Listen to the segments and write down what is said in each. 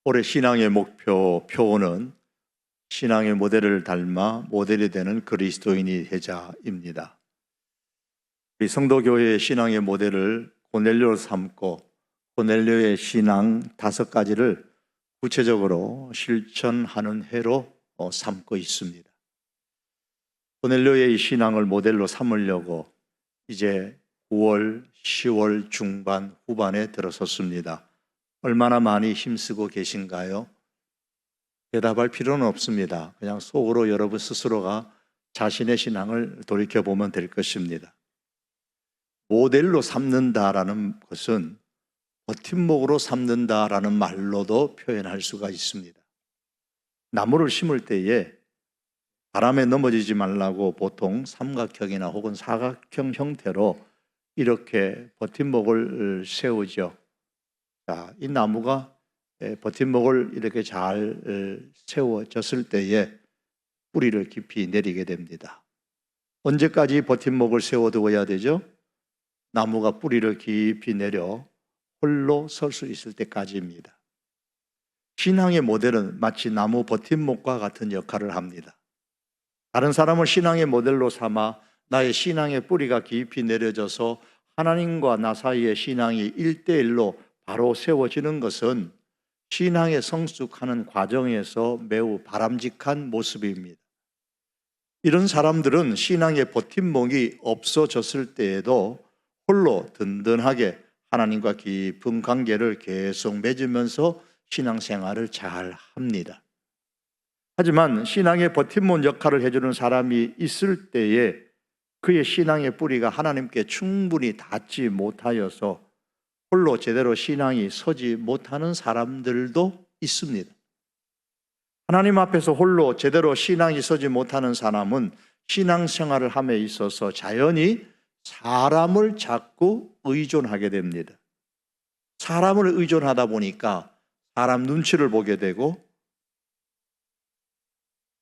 올해 신앙의 목표 표어는 신앙의 모델을 닮아 모델이 되는 그리스도인이 되자입니다. 우리 성도교회의 신앙의 모델을 고넬료로 삼고 고넬료의 신앙 5가지를 구체적으로 실천하는 해로 삼고 있습니다. 고넬료의 신앙을 모델로 삼으려고 이제 9월, 10월 중반, 후반에 들어섰습니다. 얼마나 많이 힘쓰고 계신가요? 대답할 필요는 없습니다. 그냥 속으로 여러분 스스로가 자신의 신앙을 돌이켜보면 될 것입니다. 모델로 삼는다라는 것은 버팀목으로 삼는다라는 말로도 표현할 수가 있습니다. 나무를 심을 때에 바람에 넘어지지 말라고 보통 삼각형이나 혹은 사각형 형태로 이렇게 버팀목을 세우죠. 자, 이 나무가 버팀목을 이렇게 잘 세워졌을 때에 뿌리를 깊이 내리게 됩니다. 언제까지 버팀목을 세워두어야 되죠? 나무가 뿌리를 깊이 내려 홀로 설 수 있을 때까지입니다. 신앙의 모델은 마치 나무 버팀목과 같은 역할을 합니다. 다른 사람을 신앙의 모델로 삼아 나의 신앙의 뿌리가 깊이 내려져서 하나님과 나 사이의 신앙이 1대1로 바로 세워지는 것은 신앙에 성숙하는 과정에서 매우 바람직한 모습입니다. 이런 사람들은 신앙의 버팀목이 없어졌을 때에도 홀로 든든하게 하나님과 깊은 관계를 계속 맺으면서 신앙생활을 잘 합니다. 하지만 신앙의 버팀목 역할을 해주는 사람이 있을 때에 그의 신앙의 뿌리가 하나님께 충분히 닿지 못하여서 홀로 제대로 신앙이 서지 못하는 사람들도 있습니다. 하나님 앞에서 홀로 제대로 신앙이 서지 못하는 사람은 신앙생활을 함에 있어서 자연히 사람을 자꾸 의존하게 됩니다. 사람을 의존하다 보니까 사람 눈치를 보게 되고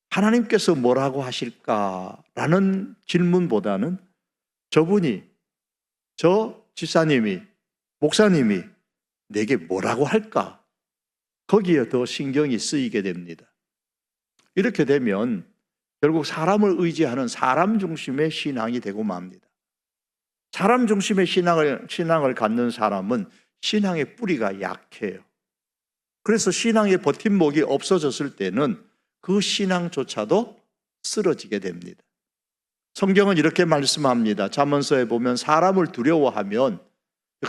하나님께서 뭐라고 하실까라는 질문보다는 저분이, 저 집사님이, 목사님이 내게 뭐라고 할까? 거기에 더 신경이 쓰이게 됩니다. 이렇게 되면 결국 사람을 의지하는 사람 중심의 신앙이 되고 맙니다. 사람 중심의 신앙을 갖는 사람은 신앙의 뿌리가 약해요. 그래서 신앙의 버팀목이 없어졌을 때는 그 신앙조차도 쓰러지게 됩니다. 성경은 이렇게 말씀합니다. 잠언서에 보면 사람을 두려워하면,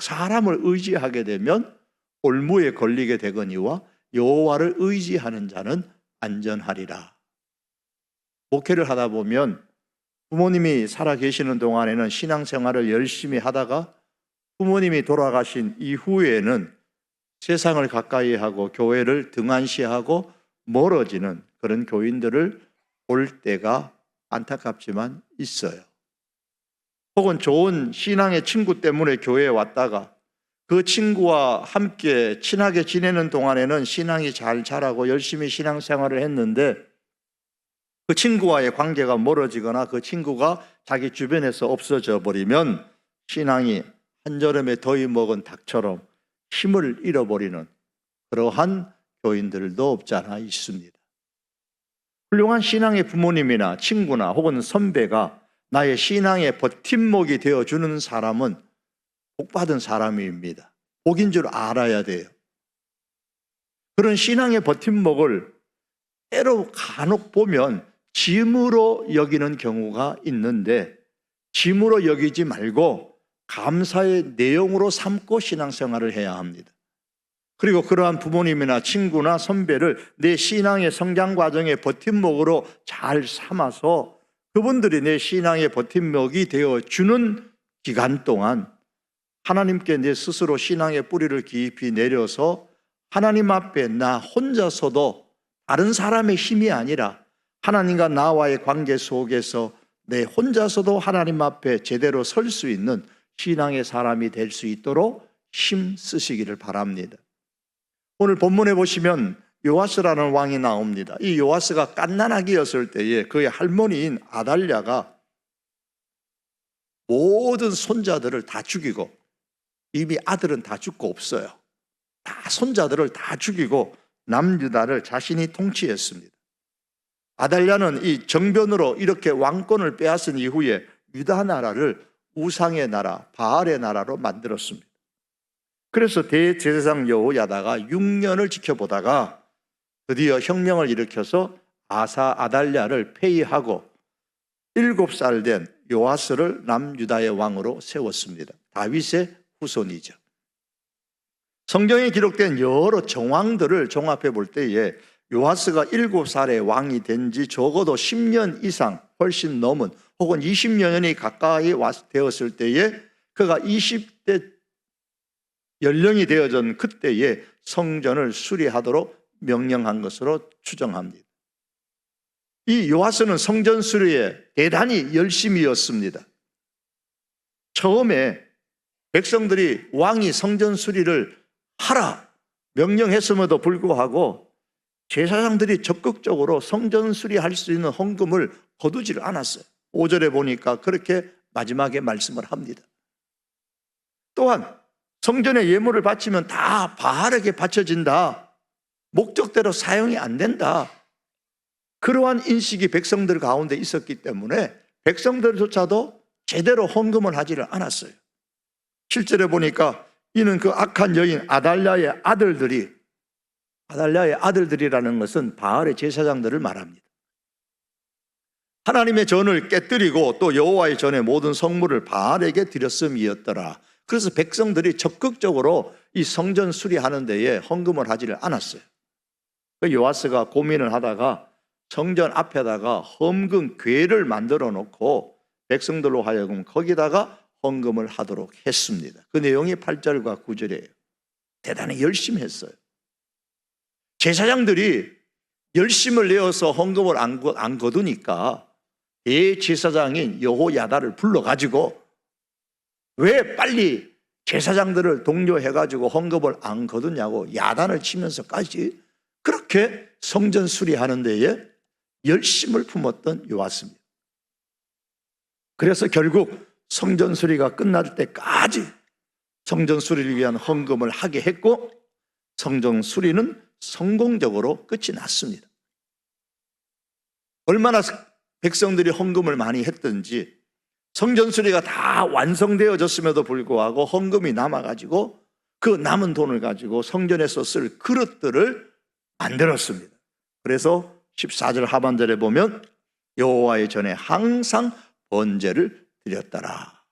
사람을 의지하게 되면 올무에 걸리게 되거니와 여호와를 의지하는 자는 안전하리라. 목회를 하다 보면 부모님이 살아계시는 동안에는 신앙생활을 열심히 하다가 부모님이 돌아가신 이후에는 세상을 가까이 하고 교회를 등한시하고 멀어지는 그런 교인들을 볼 때가 안타깝지만 있어요. 혹은 좋은 신앙의 친구 때문에 교회에 왔다가 그 친구와 함께 친하게 지내는 동안에는 신앙이 잘 자라고 열심히 신앙생활을 했는데 그 친구와의 관계가 멀어지거나 그 친구가 자기 주변에서 없어져 버리면 신앙이 한 저름에 더위 먹은 닭처럼 힘을 잃어버리는 그러한 교인들도 없지 않아 있습니다. 훌륭한 신앙의 부모님이나 친구나 혹은 선배가 나의 신앙의 버팀목이 되어주는 사람은 복받은 사람입니다. 복인 줄 알아야 돼요. 그런 신앙의 버팀목을 때로 간혹 보면 짐으로 여기는 경우가 있는데 짐으로 여기지 말고 감사의 내용으로 삼고 신앙생활을 해야 합니다. 그리고 그러한 부모님이나 친구나 선배를 내 신앙의 성장 과정의 버팀목으로 잘 삼아서 그분들이 내 신앙의 버팀목이 되어주는 기간 동안 하나님께 내 스스로 신앙의 뿌리를 깊이 내려서 하나님 앞에 나 혼자서도 다른 사람의 힘이 아니라 하나님과 나와의 관계 속에서 내 혼자서도 하나님 앞에 제대로 설 수 있는 신앙의 사람이 될 수 있도록 힘 쓰시기를 바랍니다. 오늘 본문에 보시면 요아스라는 왕이 나옵니다. 이 요아스가 갓난아기였을 때에 그의 할머니인 아달랴가 모든 손자들을 다 죽이고, 이미 아들은 다 죽고 없어요. 다 손자들을 다 죽이고 남유다를 자신이 통치했습니다. 아달랴는 이 정변으로 이렇게 왕권을 빼앗은 이후에 유다 나라를 우상의 나라, 바알의 나라로 만들었습니다. 그래서 대제사장 여호야다가 6년을 지켜보다가 드디어 혁명을 일으켜서 아달랴를 폐위하고 7살 된 요아스를 남유다의 왕으로 세웠습니다. 다윗의 후손이죠. 성경에 기록된 여러 정왕들을 종합해 볼 때에 요아스가 7살에 왕이 된 지 적어도 10년 이상 훨씬 넘은 혹은 20년이 가까이 되었을 때에 그가 20대 연령이 되어진 그때에 성전을 수리하도록 명령한 것으로 추정합니다. 이 요아스는 성전 수리에 대단히 열심이었습니다. 처음에 백성들이 왕이 성전 수리를 하라 명령했음에도 불구하고 제사장들이 적극적으로 성전 수리할 수 있는 헌금을 거두지를 않았어요. 5절에 보니까 그렇게 마지막에 말씀을 합니다. 또한 성전에 예물을 바치면 다 바알에게 바쳐진다. 목적대로 사용이 안 된다. 그러한 인식이 백성들 가운데 있었기 때문에 백성들조차도 제대로 헌금을 하지를 않았어요. 7절에 보니까 이는 그 악한 여인 아달랴의 아들들이라는 것은 바알의 제사장들을 말합니다. 하나님의 전을 깨뜨리고 또 여호와의 전의 모든 성물을 바알에게 드렸음이었더라. 그래서 백성들이 적극적으로 이 성전 수리하는 데에 헌금을 하지를 않았어요. 요아스가 고민을 하다가 성전 앞에다가 헌금 궤를 만들어 놓고 백성들로 하여금 거기다가 헌금을 하도록 했습니다. 그 내용이 8절과 9절이에요. 대단히 열심히 했어요. 제사장들이 열심을 내어서 헌금을 안 거두니까 대제사장인 여호야다를 불러가지고 왜 빨리 제사장들을 독려해가지고 헌금을 안 거두냐고 야단을 치면서까지 그렇게 성전 수리하는 데에 열심을 품었던 요아스입니다. 그래서 결국 성전 수리가 끝날 때까지 성전 수리를 위한 헌금을 하게 했고 성전 수리는 성공적으로 끝이 났습니다. 얼마나 백성들이 헌금을 많이 했든지 성전 수리가 다 완성되어졌음에도 불구하고 헌금이 남아가지고 그 남은 돈을 가지고 성전에서 쓸 그릇들을 만들었습니다. 그래서 14절 하반절에 보면 여호와의 전에 항상 번제를 드렸더라.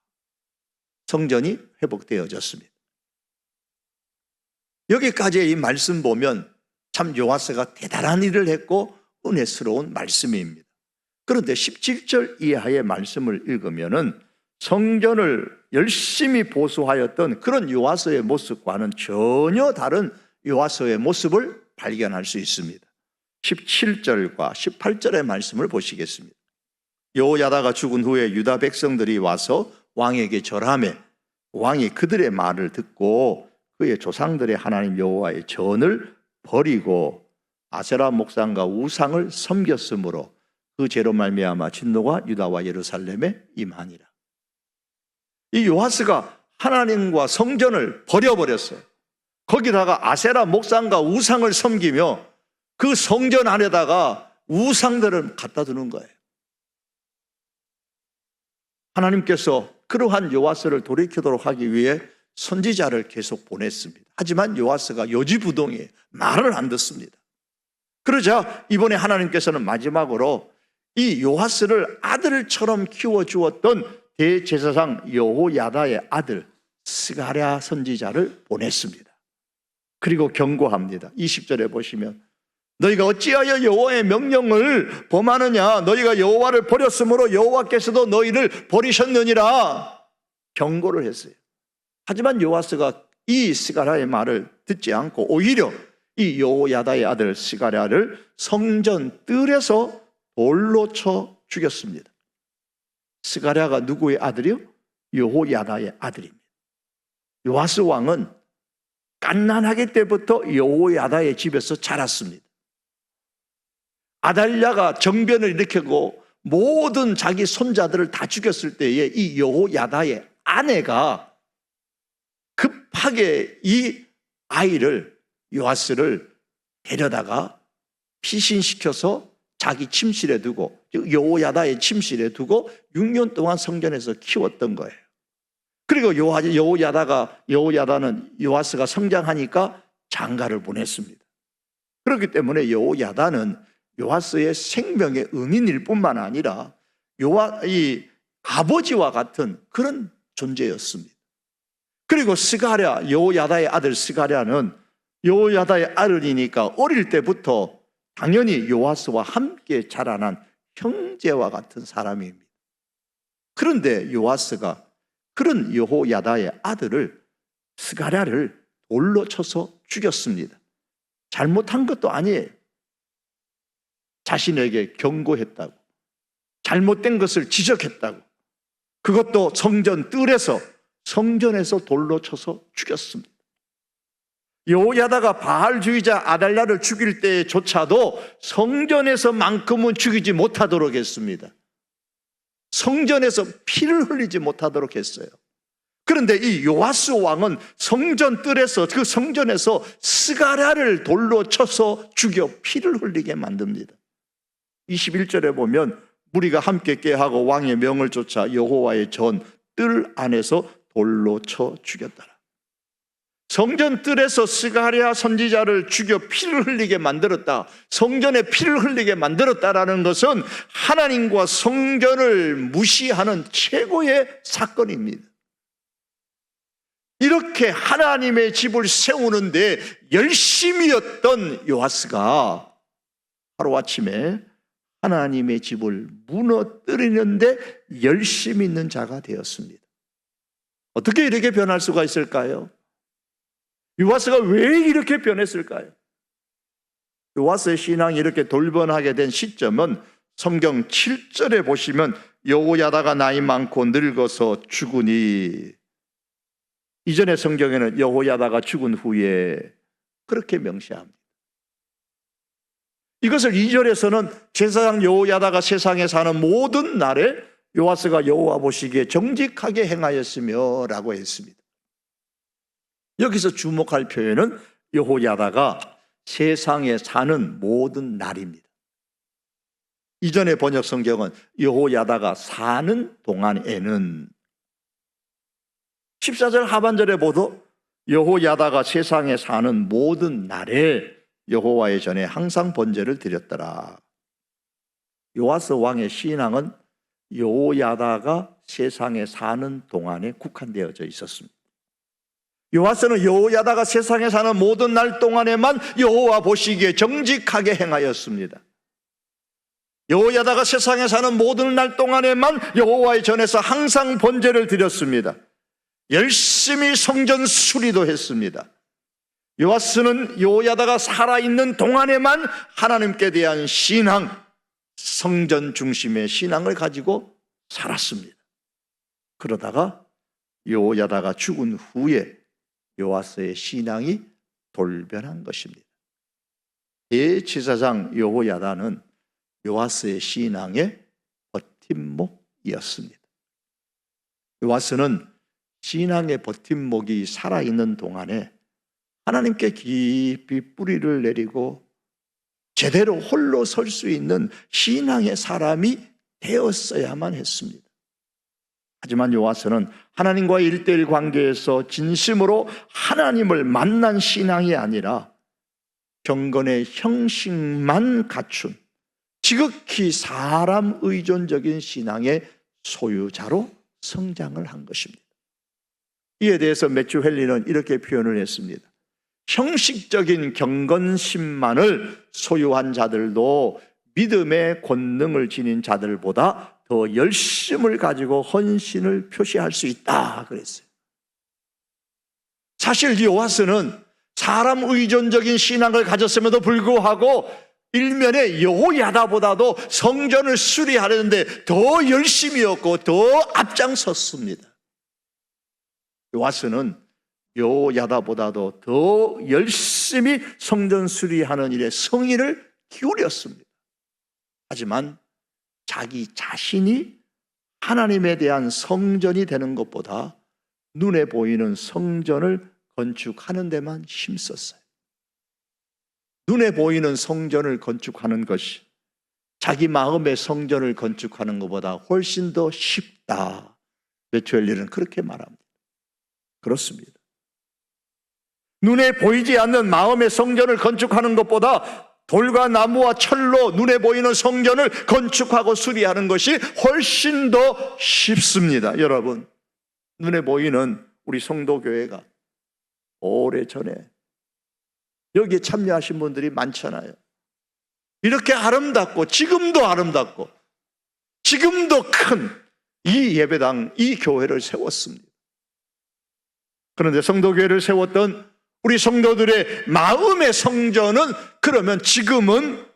성전이 회복되어졌습니다. 여기까지의 이 말씀 보면 참 요아스가 대단한 일을 했고 은혜스러운 말씀입니다. 그런데 17절 이하의 말씀을 읽으면은 성전을 열심히 보수하였던 그런 요아스의 모습과는 전혀 다른 요아스의 모습을 발견할 수 있습니다. 17절과 18절의 말씀을 보시겠습니다. 여호야다가 죽은 후에 유다 백성들이 와서 왕에게 절하매 왕이 그들의 말을 듣고 그의 조상들의 하나님 여호와의 전을 버리고 아세라 목상과 우상을 섬겼으므로 그 죄로 말미암아 진노가 유다와 예루살렘에 임하니라. 이 요아스가 하나님과 성전을 버려버렸어요. 거기다가 아세라 목상과 우상을 섬기며 그 성전 안에다가 우상들을 갖다 두는 거예요. 하나님께서 그러한 요아스를 돌이키도록 하기 위해 선지자를 계속 보냈습니다. 하지만 요아스가 요지부동이에요. 말을 안 듣습니다. 그러자 이번에 하나님께서는 마지막으로 이 요아스를 아들처럼 키워주었던 대제사장 여호야다의 아들 스가랴 선지자를 보냈습니다. 그리고 경고합니다. 20절에 보시면 너희가 어찌하여 여호와의 명령을 범하느냐? 너희가 여호와를 버렸으므로 여호와께서도 너희를 버리셨느니라. 경고를 했어요. 하지만 요아스가 이 스가랴의 말을 듣지 않고 오히려 이 여호야다의 아들 스가랴를 성전 뜰에서 돌로 쳐 죽였습니다. 스가랴가 누구의 아들이요? 여호야다의 아들입니다. 요아스 왕은 갓난아기 때부터 여호야다의 집에서 자랐습니다. 아달랴가 정변을 일으키고 모든 자기 손자들을 다 죽였을 때에 이 여호야다의 아내가 급하게 이 아이를 요아스를 데려다가 피신시켜서 자기 침실에 두고, 여호야다의 침실에 두고 6년 동안 성전에서 키웠던 거예요. 그리고 여호야다는 요아스가 성장하니까 장가를 보냈습니다. 그렇기 때문에 여호야다는 요아스의 생명의 은인일 뿐만 아니라 이 아버지와 같은 그런 존재였습니다. 그리고 스가랴, 여호야다의 아들 스가랴는 여호야다의 아들이니까 어릴 때부터 당연히 요아스와 함께 자라난 형제와 같은 사람입니다. 그런데 요아스가 그런 여호야다의 아들을, 스가랴를 돌로 쳐서 죽였습니다. 잘못한 것도 아니에요. 자신에게 경고했다고, 잘못된 것을 지적했다고, 그것도 성전 뜰에서, 성전에서 돌로 쳐서 죽였습니다. 여호야다가 바알주의자 아달랴를 죽일 때조차도 성전에서만큼은 죽이지 못하도록 했습니다. 성전에서 피를 흘리지 못하도록 했어요. 그런데 이 요아스 왕은 성전 뜰에서, 그 성전에서 스가랴를 돌로 쳐서 죽여 피를 흘리게 만듭니다. 21절에 보면 무리가 함께 꾀하고 왕의 명을 쫓아 여호와의 전 뜰 안에서 돌로 쳐 죽였더라. 성전 뜰에서 스가랴 선지자를 죽여 피를 흘리게 만들었다, 성전에 피를 흘리게 만들었다라는 것은 하나님과 성전을 무시하는 최고의 사건입니다. 이렇게 하나님의 집을 세우는데 열심이었던 요아스가 하루아침에 하나님의 집을 무너뜨리는데 열심히 있는 자가 되었습니다. 어떻게 이렇게 변할 수가 있을까요? 요아스가 왜 이렇게 변했을까요? 요아스의 신앙이 이렇게 돌변하게 된 시점은 성경 7절에 보시면 여호야다가 나이 많고 늙어서 죽으니, 이전의 성경에는 여호야다가 죽은 후에 그렇게 명시합니다. 이것을 2절에서는 제사장 여호야다가 세상에 사는 모든 날에 요아스가 여호와 보시기에 정직하게 행하였으며 라고 했습니다. 여기서 주목할 표현은 여호야다가 세상에 사는 모든 날입니다. 이전의 번역 성경은 여호야다가 사는 동안에는, 14절 하반절에 보도 여호야다가 세상에 사는 모든 날에 여호와의 전에 항상 번제를 드렸더라. 요아스 왕의 신앙은 여호야다가 세상에 사는 동안에 국한되어져 있었습니다. 요아스는 여호야다가 세상에 사는 모든 날 동안에만 여호와 보시기에 정직하게 행하였습니다. 여호야다가 세상에 사는 모든 날 동안에만 여호와의 전에서 항상 번제를 드렸습니다. 열심히 성전 수리도 했습니다. 요아스는 여호야다가 살아있는 동안에만 하나님께 대한 신앙, 성전 중심의 신앙을 가지고 살았습니다. 그러다가 여호야다가 죽은 후에 요아스의 신앙이 돌변한 것입니다. 대제사장 여호야다는 요아스의 신앙의 버팀목이었습니다. 요아스는 신앙의 버팀목이 살아있는 동안에 하나님께 깊이 뿌리를 내리고 제대로 홀로 설 수 있는 신앙의 사람이 되었어야만 했습니다. 하지만 요아스는 하나님과의 1:1 관계에서 진심으로 하나님을 만난 신앙이 아니라 경건의 형식만 갖춘 지극히 사람 의존적인 신앙의 소유자로 성장을 한 것입니다. 이에 대해서 매튜 헨리는 이렇게 표현을 했습니다. 형식적인 경건심만을 소유한 자들도 믿음의 권능을 지닌 자들보다 더 열심을 가지고 헌신을 표시할 수 있다 그랬어요. 사실 요아스는 사람 의존적인 신앙을 가졌음에도 불구하고 일면에 여호야다보다도 성전을 수리하려는데 더 열심이었고 더 앞장섰습니다. 요아스는 여호야다보다도 더 열심히 성전 수리하는 일에 성의를 기울였습니다. 하지만 자기 자신이 하나님에 대한 성전이 되는 것보다 눈에 보이는 성전을 건축하는 데만 힘썼어요. 눈에 보이는 성전을 건축하는 것이 자기 마음의 성전을 건축하는 것보다 훨씬 더 쉽다. 베투엘리는 그렇게 말합니다. 그렇습니다. 눈에 보이지 않는 마음의 성전을 건축하는 것보다 돌과 나무와 철로 눈에 보이는 성전을 건축하고 수리하는 것이 훨씬 더 쉽습니다. 여러분, 눈에 보이는 우리 성도교회가 오래전에 여기에 참여하신 분들이 많잖아요. 이렇게 아름답고 지금도 아름답고 지금도 큰 이 예배당, 이 교회를 세웠습니다. 그런데 성도교회를 세웠던 우리 성도들의 마음의 성전은 그러면 지금은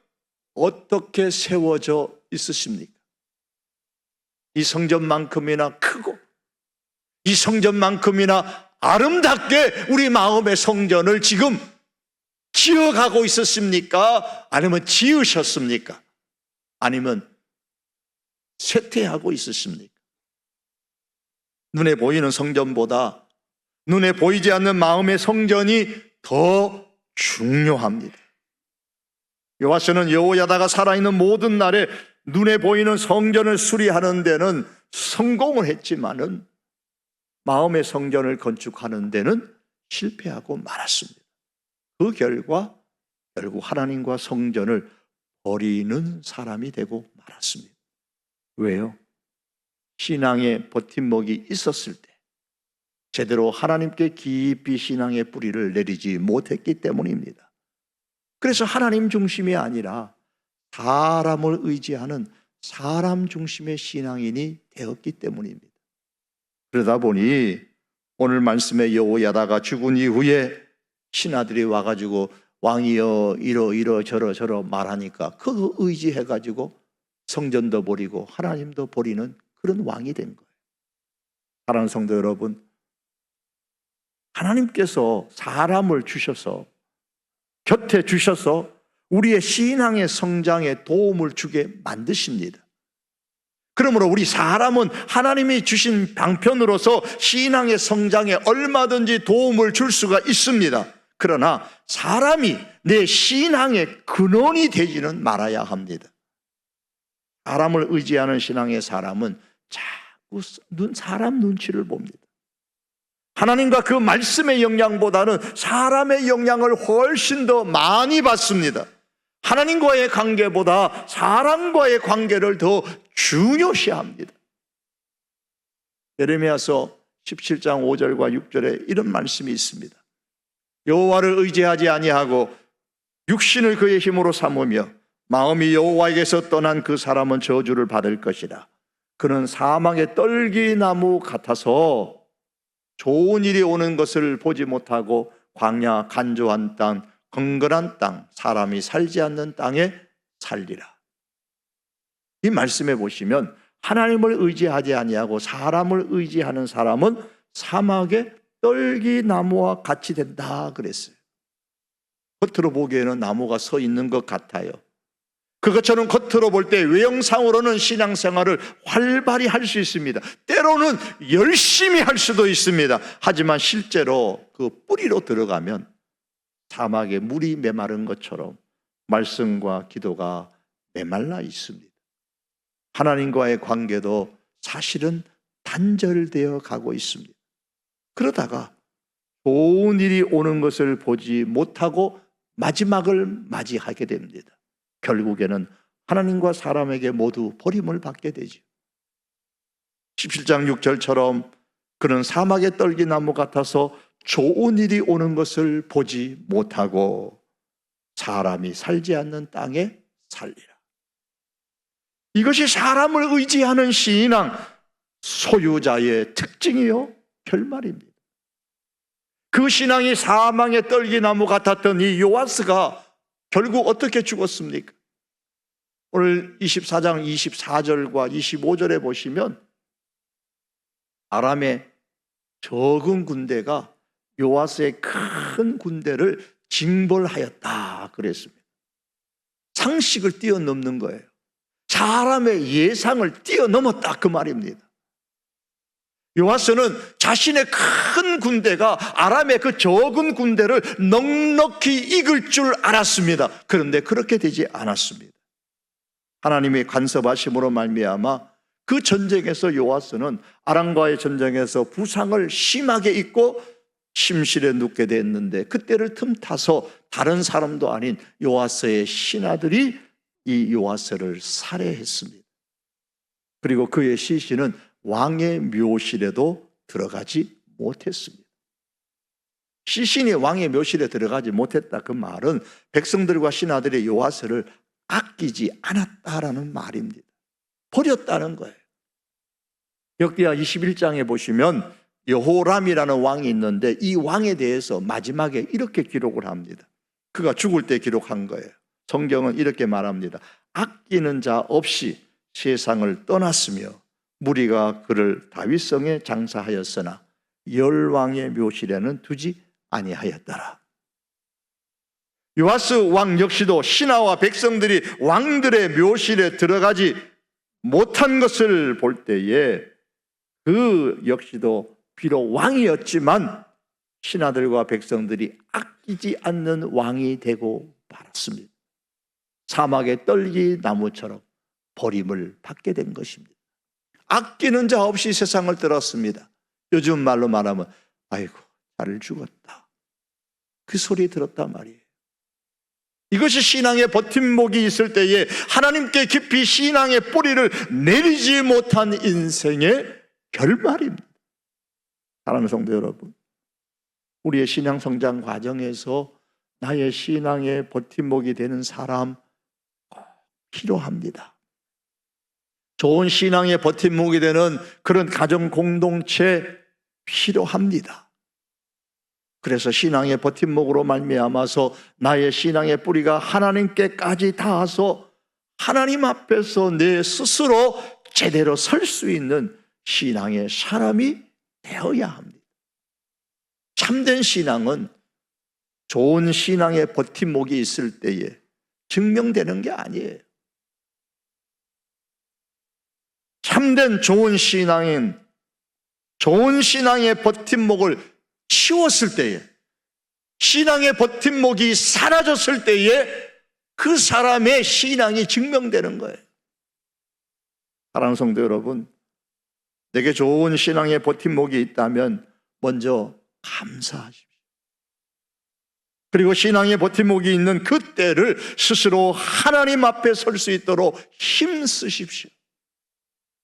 어떻게 세워져 있으십니까? 이 성전만큼이나 크고 이 성전만큼이나 아름답게 우리 마음의 성전을 지금 지어가고 있었습니까? 아니면 지으셨습니까? 아니면 쇠퇴하고 있으십니까? 눈에 보이는 성전보다 눈에 보이지 않는 마음의 성전이 더 중요합니다. 여호와서는 여호야다가 살아있는 모든 날에 눈에 보이는 성전을 수리하는 데는 성공을 했지만은 마음의 성전을 건축하는 데는 실패하고 말았습니다. 그 결과 결국 하나님과 성전을 버리는 사람이 되고 말았습니다. 왜요? 신앙의 버팀목이 있었을 때 제대로 하나님께 깊이 신앙의 뿌리를 내리지 못했기 때문입니다. 그래서 하나님 중심이 아니라 사람을 의지하는 사람 중심의 신앙인이 되었기 때문입니다. 그러다 보니 오늘 말씀에 여호야다가 죽은 이후에 신하들이 와가지고 왕이여 이러 저러 말하니까 그거 의지해가지고 성전도 버리고 하나님도 버리는 그런 왕이 된 거예요. 사랑하는 성도 여러분, 하나님께서 사람을 주셔서 곁에 주셔서 우리의 신앙의 성장에 도움을 주게 만드십니다. 그러므로 우리 사람은 하나님이 주신 방편으로서 신앙의 성장에 얼마든지 도움을 줄 수가 있습니다. 그러나 사람이 내 신앙의 근원이 되지는 말아야 합니다. 사람을 의지하는 신앙의 사람은 자꾸 사람 눈치를 봅니다. 하나님과 그 말씀의 영향보다는 사람의 영향을 훨씬 더 많이 받습니다. 하나님과의 관계보다 사람과의 관계를 더 중요시합니다. 예레미야서 17장 5절과 6절에 이런 말씀이 있습니다. 여호와를 의지하지 아니하고 육신을 그의 힘으로 삼으며 마음이 여호와에게서 떠난 그 사람은 저주를 받을 것이라. 그는 사망의 떨기나무 같아서 좋은 일이 오는 것을 보지 못하고 광야 간조한 땅, 건건한 땅, 사람이 살지 않는 땅에 살리라. 이 말씀에 보시면 하나님을 의지하지 아니하고 사람을 의지하는 사람은 사막의 떨기나무와 같이 된다 그랬어요. 겉으로 보기에는 나무가 서 있는 것 같아요. 그것처럼 겉으로 볼 때 외형상으로는 신앙생활을 활발히 할 수 있습니다. 때로는 열심히 할 수도 있습니다. 하지만 실제로 그 뿌리로 들어가면 사막에 물이 메마른 것처럼 말씀과 기도가 메말라 있습니다. 하나님과의 관계도 사실은 단절되어 가고 있습니다. 그러다가 좋은 일이 오는 것을 보지 못하고 마지막을 맞이하게 됩니다. 결국에는 하나님과 사람에게 모두 버림을 받게 되죠. 17장 6절처럼 그는 사막의 떨기나무 같아서 좋은 일이 오는 것을 보지 못하고 사람이 살지 않는 땅에 살리라. 이것이 사람을 의지하는 신앙 소유자의 특징이요 결말입니다. 그 신앙이 사망의 떨기나무 같았던 이 요아스가 결국 어떻게 죽었습니까? 오늘 24장 24절과 25절에 보시면 아람의 적은 군대가 요아스의 큰 군대를 징벌하였다 그랬습니다. 상식을 뛰어넘는 거예요. 사람의 예상을 뛰어넘었다 그 말입니다. 요아스는 자신의 큰 군대가 아람의 그 적은 군대를 넉넉히 이길 줄 알았습니다. 그런데 그렇게 되지 않았습니다. 하나님의 간섭하심으로 말미암아 그 전쟁에서 요아스는 아람과의 전쟁에서 부상을 심하게 입고 침실에 눕게 됐는데, 그때를 틈타서 다른 사람도 아닌 요아스의 신하들이 이 요아스를 살해했습니다. 그리고 그의 시신은 왕의 묘실에도 들어가지 못했습니다. 시신이 왕의 묘실에 들어가지 못했다, 그 말은 백성들과 신하들이 요아스를 아끼지 않았다라는 말입니다. 버렸다는 거예요. 역대하 21장에 보시면 여호람이라는 왕이 있는데, 이 왕에 대해서 마지막에 이렇게 기록을 합니다. 그가 죽을 때 기록한 거예요. 성경은 이렇게 말합니다. 아끼는 자 없이 세상을 떠났으며 무리가 그를 다윗성에 장사하였으나 열왕의 묘실에는 두지 아니하였더라. 요아스 왕 역시도 신하와 백성들이 왕들의 묘실에 들어가지 못한 것을 볼 때에 그 역시도 비록 왕이었지만 신하들과 백성들이 아끼지 않는 왕이 되고 말았습니다. 사막의 떨기 나무처럼 버림을 받게 된 것입니다. 아끼는 자 없이 세상을 떠났습니다. 요즘 말로 말하면 아이고 잘 죽었다, 그 소리 들었단 말이에요. 이것이 신앙의 버팀목이 있을 때에 하나님께 깊이 신앙의 뿌리를 내리지 못한 인생의 결말입니다. 사랑하는 성도 여러분, 우리의 신앙 성장 과정에서 나의 신앙의 버팀목이 되는 사람 꼭 필요합니다. 좋은 신앙의 버팀목이 되는 그런 가정 공동체 필요합니다. 그래서 신앙의 버팀목으로 말미암아서 나의 신앙의 뿌리가 하나님께까지 닿아서 하나님 앞에서 내 스스로 제대로 설 수 있는 신앙의 사람이 되어야 합니다. 참된 신앙은 좋은 신앙의 버팀목이 있을 때에 증명되는 게 아니에요. 참된 좋은 신앙인, 좋은 신앙의 버팀목을 치웠을 때에, 신앙의 버팀목이 사라졌을 때에 그 사람의 신앙이 증명되는 거예요. 사랑하는 성도 여러분, 내게 좋은 신앙의 버팀목이 있다면 먼저 감사하십시오. 그리고 신앙의 버팀목이 있는 그때를 스스로 하나님 앞에 설 수 있도록 힘쓰십시오.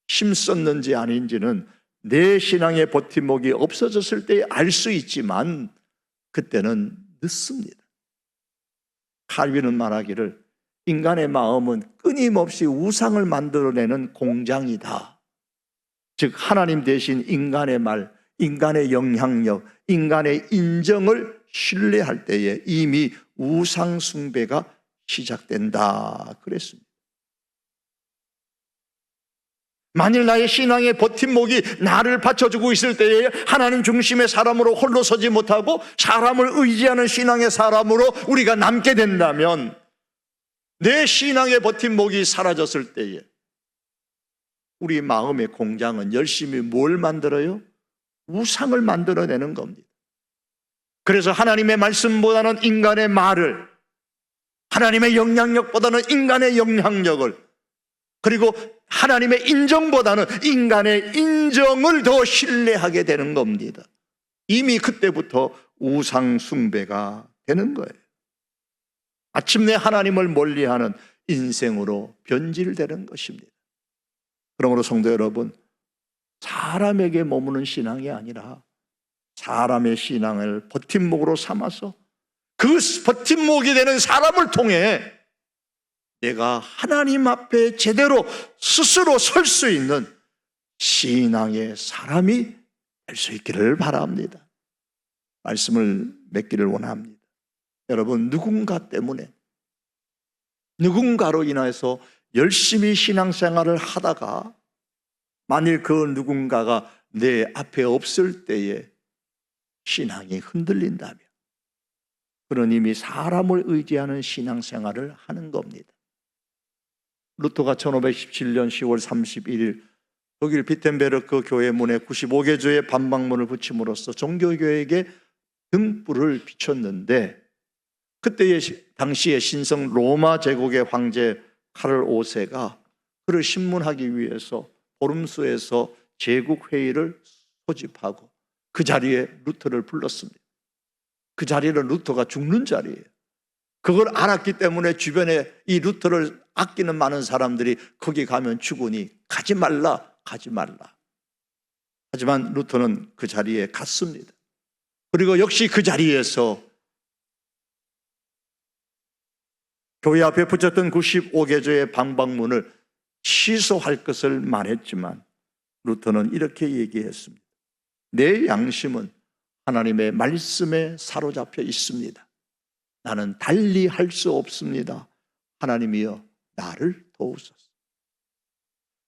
힘썼는지 아닌지는 내 신앙의 버팀목이 없어졌을 때 알 수 있지만 그때는 늦습니다. 칼빈은 말하기를 인간의 마음은 끊임없이 우상을 만들어내는 공장이다. 즉 하나님 대신 인간의 말, 인간의 영향력, 인간의 인정을 신뢰할 때에 이미 우상 숭배가 시작된다 그랬습니다. 만일 나의 신앙의 버팀목이 나를 받쳐주고 있을 때에 하나님 중심의 사람으로 홀로 서지 못하고 사람을 의지하는 신앙의 사람으로 우리가 남게 된다면, 내 신앙의 버팀목이 사라졌을 때에 우리 마음의 공장은 열심히 뭘 만들어요? 우상을 만들어내는 겁니다. 그래서 하나님의 말씀보다는 인간의 말을, 하나님의 영향력보다는 인간의 영향력을, 그리고 하나님의 인정보다는 인간의 인정을 더 신뢰하게 되는 겁니다. 이미 그때부터 우상 숭배가 되는 거예요. 마침내 하나님을 멀리하는 인생으로 변질되는 것입니다. 그러므로 성도 여러분, 사람에게 머무는 신앙이 아니라 사람의 신앙을 버팀목으로 삼아서 그 버팀목이 되는 사람을 통해 내가 하나님 앞에 제대로 스스로 설 수 있는 신앙의 사람이 될 수 있기를 바랍니다. 말씀을 맺기를 원합니다. 여러분, 누군가 때문에, 누군가로 인해서 열심히 신앙생활을 하다가 만일 그 누군가가 내 앞에 없을 때에 신앙이 흔들린다면 그는 이미 사람을 의지하는 신앙생활을 하는 겁니다. 루터가 1517년 10월 31일 독일 비텐베르크 교회 문에 95개조의 반박문을 붙임으로써 종교교회에게 등불을 비췄는데, 그때의 당시의 신성 로마 제국의 황제 카를 5세가 그를 신문하기 위해서 보름수에서 제국회의를 소집하고 그 자리에 루터를 불렀습니다. 그 자리는 루터가 죽는 자리예요. 그걸 알았기 때문에 주변에 이 루터를 아끼는 많은 사람들이 거기 가면 죽으니 가지 말라, 가지 말라. 하지만 루터는 그 자리에 갔습니다. 그리고 역시 그 자리에서 교회 앞에 붙였던 95개조의 방박문을 취소할 것을 말했지만 루터는 이렇게 얘기했습니다. 내 양심은 하나님의 말씀에 사로잡혀 있습니다. 나는 달리 할 수 없습니다. 하나님이여 나를 도우소서.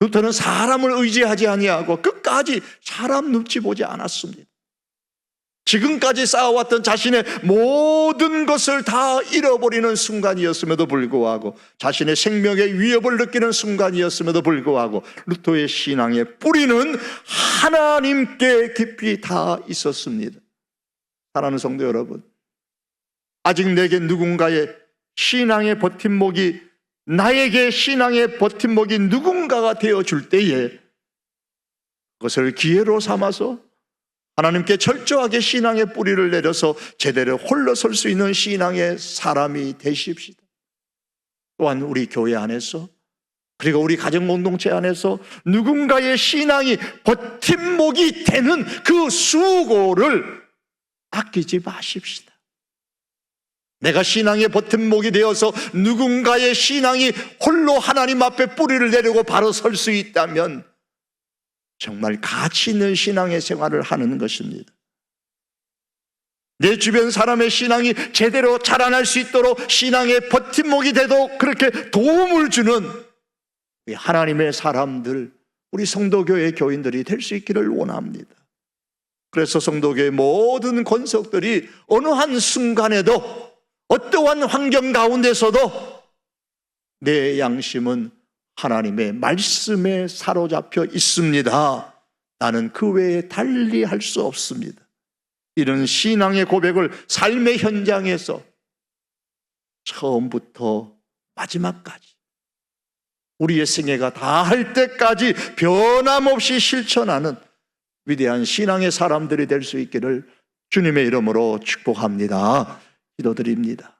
루터는 사람을 의지하지 아니하고 끝까지 사람 눈치 보지 않았습니다. 지금까지 쌓아왔던 자신의 모든 것을 다 잃어버리는 순간이었음에도 불구하고, 자신의 생명의 위협을 느끼는 순간이었음에도 불구하고 루터의 신앙의 뿌리는 하나님께 깊이 다 있었습니다. 사랑하는 성도 여러분, 아직 내게 누군가의 신앙의 버팀목이, 나에게 신앙의 버팀목이 누군가가 되어줄 때에 그것을 기회로 삼아서 하나님께 철저하게 신앙의 뿌리를 내려서 제대로 홀로 설 수 있는 신앙의 사람이 되십시다. 또한 우리 교회 안에서, 그리고 우리 가정 공동체 안에서 누군가의 신앙이 버팀목이 되는 그 수고를 아끼지 마십시다. 내가 신앙의 버팀목이 되어서 누군가의 신앙이 홀로 하나님 앞에 뿌리를 내리고 바로 설 수 있다면 정말 가치 있는 신앙의 생활을 하는 것입니다. 내 주변 사람의 신앙이 제대로 자라날 수 있도록 신앙의 버팀목이 돼도 그렇게 도움을 주는 하나님의 사람들, 우리 성도교회 교인들이 될 수 있기를 원합니다. 그래서 성도교회 모든 권속들이 어느 한 순간에도, 어떠한 환경 가운데서도 내 양심은 하나님의 말씀에 사로잡혀 있습니다. 나는 그 외에 달리 할 수 없습니다. 이런 신앙의 고백을 삶의 현장에서 처음부터 마지막까지 우리의 생애가 다 할 때까지 변함없이 실천하는 위대한 신앙의 사람들이 될 수 있기를 주님의 이름으로 축복합니다. 기도드립니다.